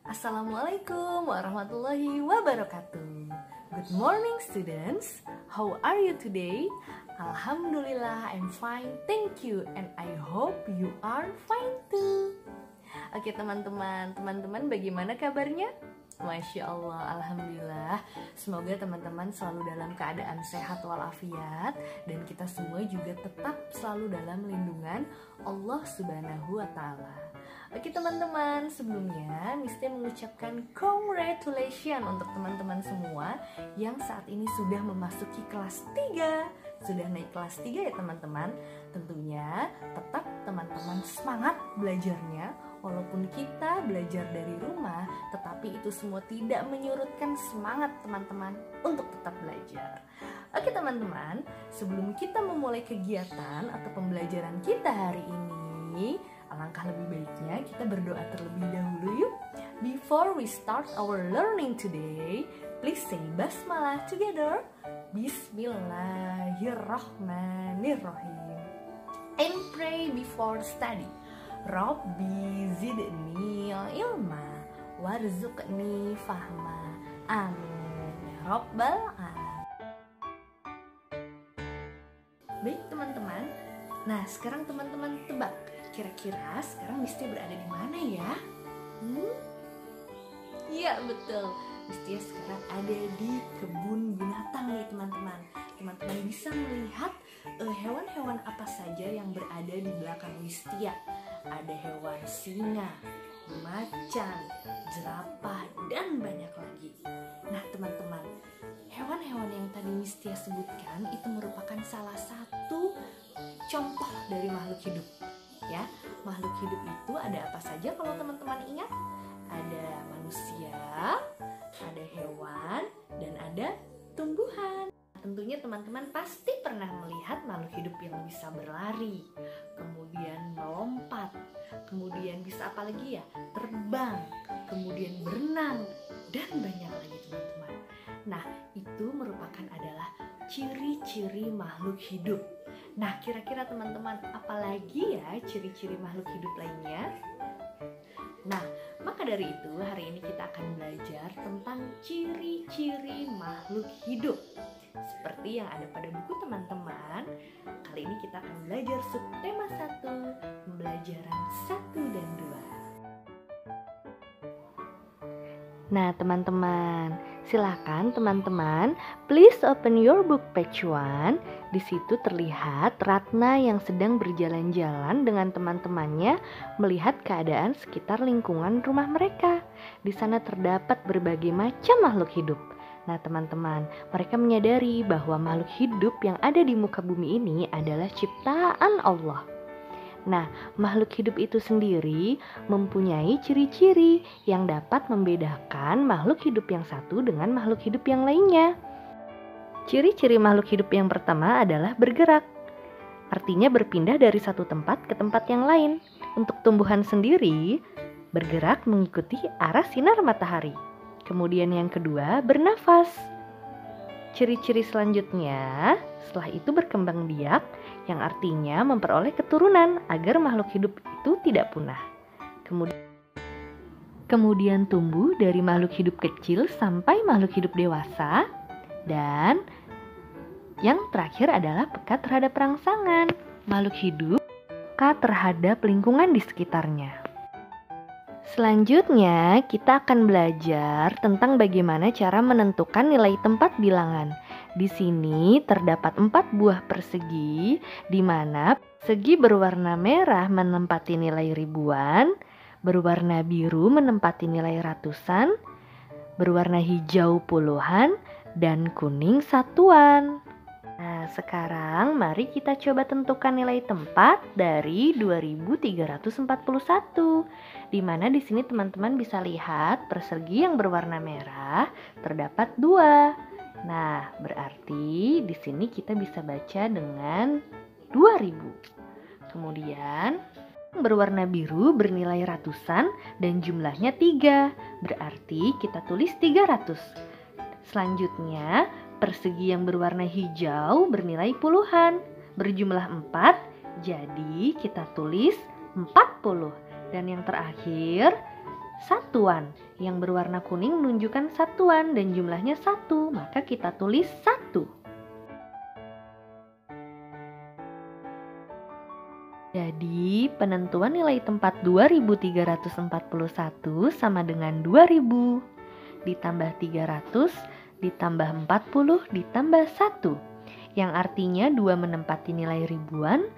Assalamualaikum warahmatullahi wabarakatuh. Good morning students. How are you today? Alhamdulillah, I'm fine, thank you. And I hope you are fine too. Oke teman-teman bagaimana kabarnya? Masya Allah, Alhamdulillah. Semoga teman-teman selalu dalam keadaan sehat walafiat, dan kita semua juga tetap selalu dalam lindungan Allah Subhanahu wa Ta'ala. Oke teman-teman, sebelumnya Misti mengucapkan congratulations untuk teman-teman semua yang saat ini sudah memasuki kelas 3. Sudah naik kelas 3 ya teman-teman. Tentunya tetap teman-teman semangat belajarnya. Walaupun kita belajar dari rumah, tetapi itu semua tidak menyurutkan semangat teman-teman untuk tetap belajar. Oke teman-teman, sebelum kita memulai kegiatan atau pembelajaran kita hari ini, alangkah lebih baiknya kita berdoa terlebih dahulu yuk. Before we start our learning today, please say basmalah together. Bismillahirrahmanirrahim. And pray before study. Rabbi zidni ilma warzuqni fahma. Amin ya rabbal alamin. Baik teman-teman, nah sekarang teman-teman tebak, kira-kira sekarang Misti berada di mana ya? Iya betul, Misti sekarang ada di kebun binatang nih teman-teman. Teman-teman bisa melihat hewan-hewan apa saja yang berada di belakang Mistia. Ada hewan singa, macan, jerapah, dan banyak lagi. Nah teman-teman, hewan-hewan yang tadi Mistia sebutkan itu merupakan salah satu contoh dari makhluk hidup. Ya, makhluk hidup itu ada apa saja kalau teman-teman ingat? Ada manusia, ada hewan, dan ada tumbuhan. Tentunya teman-teman pasti pernah melihat makhluk hidup yang bisa berlari, kemudian melompat, kemudian bisa apa lagi ya? Terbang, kemudian berenang, dan banyak lagi teman-teman. Nah, itu merupakan adalah ciri-ciri makhluk hidup. Nah, kira-kira teman-teman apalagi ya ciri-ciri makhluk hidup lainnya? Nah, maka dari itu hari ini kita akan belajar tentang ciri-ciri makhluk hidup. Seperti yang ada pada buku teman-teman, kali ini kita akan belajar subtema 1, pembelajaran 1 dan 2. Nah teman-teman, silakan teman-teman, please open your book page 1. Di situ terlihat Ratna yang sedang berjalan-jalan dengan teman-temannya melihat keadaan sekitar lingkungan rumah mereka. Di sana terdapat berbagai macam makhluk hidup. Nah teman-teman, mereka menyadari bahwa makhluk hidup yang ada di muka bumi ini adalah ciptaan Allah. Nah, makhluk hidup itu sendiri mempunyai ciri-ciri yang dapat membedakan makhluk hidup yang satu dengan makhluk hidup yang lainnya. Ciri-ciri makhluk hidup yang pertama adalah bergerak. Artinya berpindah dari satu tempat ke tempat yang lain. Untuk tumbuhan sendiri, bergerak mengikuti arah sinar matahari. Kemudian yang kedua, bernafas. Ciri-ciri selanjutnya, setelah itu berkembang biak, yang artinya memperoleh keturunan agar makhluk hidup itu tidak punah. Kemudian tumbuh dari makhluk hidup kecil sampai makhluk hidup dewasa. Dan yang terakhir adalah peka terhadap rangsangan. Makhluk hidup peka terhadap lingkungan di sekitarnya. Selanjutnya, kita akan belajar tentang bagaimana cara menentukan nilai tempat bilangan. Di sini terdapat 4 buah persegi, di mana persegi berwarna merah menempati nilai ribuan, berwarna biru menempati nilai ratusan, berwarna hijau puluhan, dan kuning satuan. Nah, sekarang mari kita coba tentukan nilai tempat dari 2341. Di mana di sini teman-teman bisa lihat persegi yang berwarna merah terdapat 2. Nah, berarti di sini kita bisa baca dengan 2000. Kemudian berwarna biru bernilai ratusan dan jumlahnya 3. Berarti kita tulis 300. Selanjutnya, persegi yang berwarna hijau bernilai puluhan, berjumlah 4, jadi kita tulis 40. Dan yang terakhir, satuan, Yang berwarna kuning menunjukkan satuan dan jumlahnya 1, maka kita tulis 1. Jadi penentuan nilai tempat 2341 sama dengan 2000 ditambah 300 ditambah 40 ditambah 1, yang artinya 2 menempati nilai ribuan,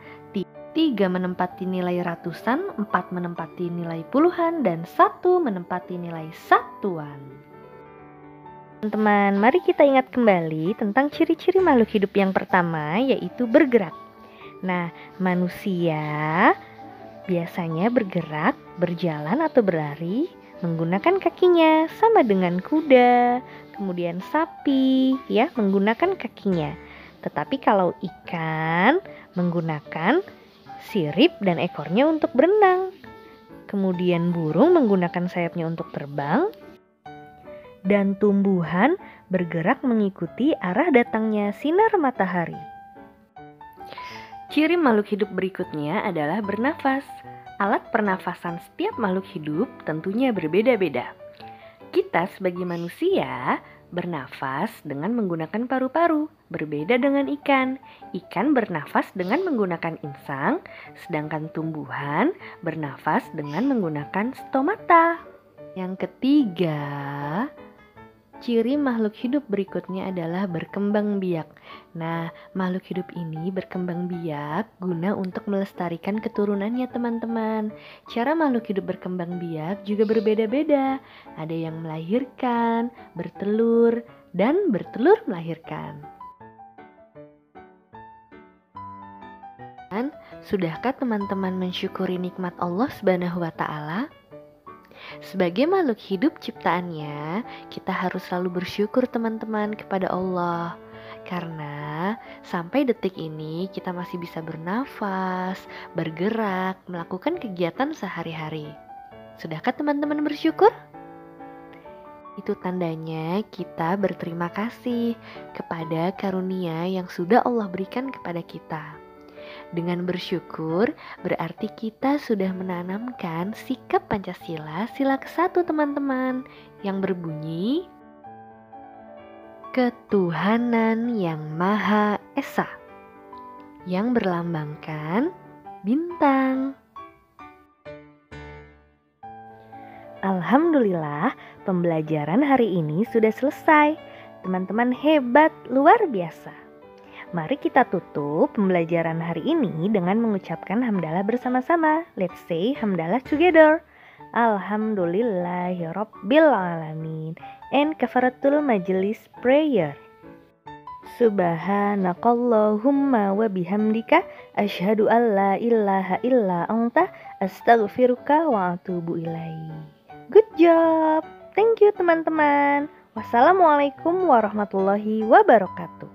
3 menempati nilai ratusan, 4 menempati nilai puluhan, dan 1 menempati nilai satuan. Teman-teman, mari kita ingat kembali tentang ciri-ciri makhluk hidup yang pertama, yaitu bergerak. Nah, manusia biasanya bergerak, berjalan atau berlari menggunakan kakinya, sama dengan kuda, kemudian sapi, ya, menggunakan kakinya. Tetapi kalau ikan menggunakan sirip dan ekornya untuk berenang. Kemudian burung menggunakan sayapnya untuk terbang. Dan tumbuhan bergerak mengikuti arah datangnya sinar matahari. Ciri makhluk hidup berikutnya adalah bernafas. Alat pernafasan setiap makhluk hidup tentunya berbeda-beda. Kita sebagai manusia bernafas dengan menggunakan paru-paru, berbeda dengan ikan. Ikan bernafas dengan menggunakan insang, sedangkan tumbuhan bernafas dengan menggunakan stomata. Yang ketiga, ciri makhluk hidup berikutnya adalah berkembang biak. Nah, makhluk hidup ini berkembang biak guna untuk melestarikan keturunannya, teman-teman. Cara makhluk hidup berkembang biak juga berbeda-beda. Ada yang melahirkan, bertelur, dan bertelur melahirkan. Dan sudahkah teman-teman mensyukuri nikmat Allah Subhanahu wa Ta'ala? Sebagai makhluk hidup ciptaannya, kita harus selalu bersyukur teman-teman kepada Allah. Karena sampai detik ini kita masih bisa bernafas, bergerak, melakukan kegiatan sehari-hari. Sudahkah teman-teman bersyukur? Itu tandanya kita berterima kasih kepada karunia yang sudah Allah berikan kepada kita. Dengan bersyukur, berarti kita sudah menanamkan sikap Pancasila, sila ke-1 teman-teman, yang berbunyi Ketuhanan yang Maha Esa, yang berlambangkan bintang. Alhamdulillah, pembelajaran hari ini sudah selesai. Teman-teman hebat, luar biasa. Mari kita tutup pembelajaran hari ini dengan mengucapkan hamdalah bersama-sama. Let's say hamdalah together. Alhamdulillahirabbil alamin. And kafaratul majlis prayer. Subhanakallahumma wa bihamdika asyhadu an la ilaha illa anta astaghfiruka wa atubu ilaik. Good job. Thank you teman-teman. Wassalamualaikum warahmatullahi wabarakatuh.